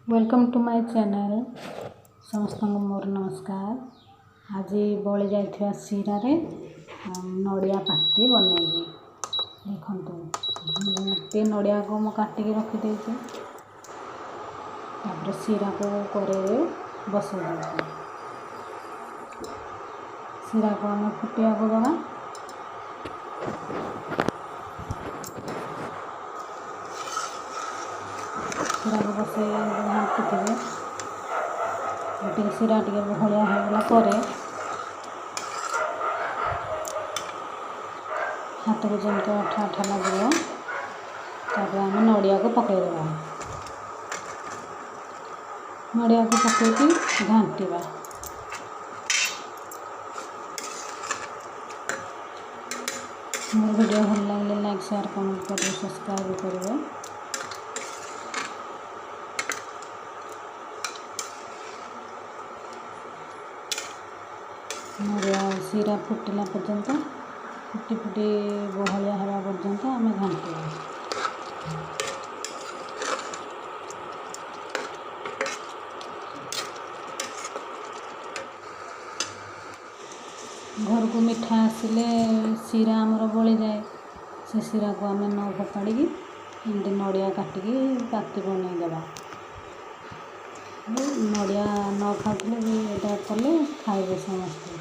Welcome to my channel समस्त मोर नमस्कार। आज बड़ी जाइथिबा सीरा रे नड़िया पाती बनैबी। देखो नड़िया को मैं काटिकी रखी देइछे। तापर सीरा को करेई बसई देइछे। सीरा को हमें फुटिया को दबा। सीरा को बसई फुटे सीरा टे बहलिया होगला हाथ को जमती अठा अठा लगे तापर आम नड़िया को पकईदेवा। नड़िया को पकईकी घांटा। मोर वीडियो भल लगे लाइक शेयर कमेंट करें सब्सक्राइब करेंगे। नड़िया सीरा फुटिला पर्यंत फुटी फुटी बहलिया हवा पर्यंत आम घांटा। घर को मिठा आसिले सीरा आमर बड़ी जाए। से सीरा को आम न फोपाड़ी एमती नड़िया काटिकी पाती बनईदेवा। नड़िया न खाऊले भी यहाँ कले खाइबे समस्ते।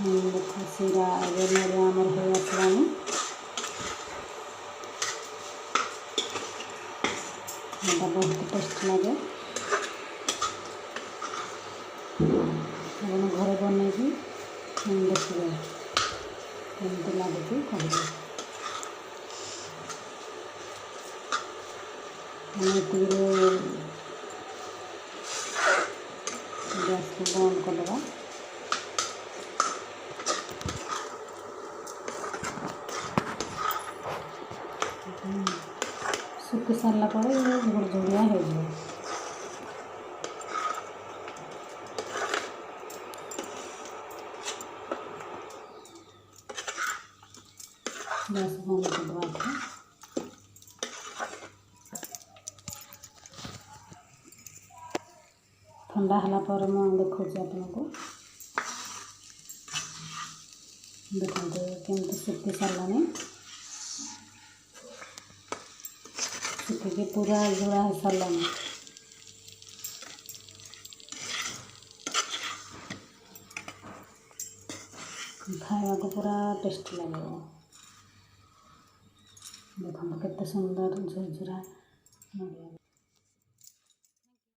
देख सीरा नड़िया आमर हो आसलानी। बहुत टेस्ट लगे। आप घरे बनईकी देखिए केमती लगुच कहे। गैस को बंद करदेवा। सुखी सारा पर झुड़झुड़िया हो जाए। गैस बंद करदेवा। ठंडा हला पर मैं देखो आपको देखते केमती सुखी सारानी। सुखिकी पूरा जोड़ा हो सारानी। खावा को पूरा टेस्ट लगे। देखो केते सुंदर झुरझुरा।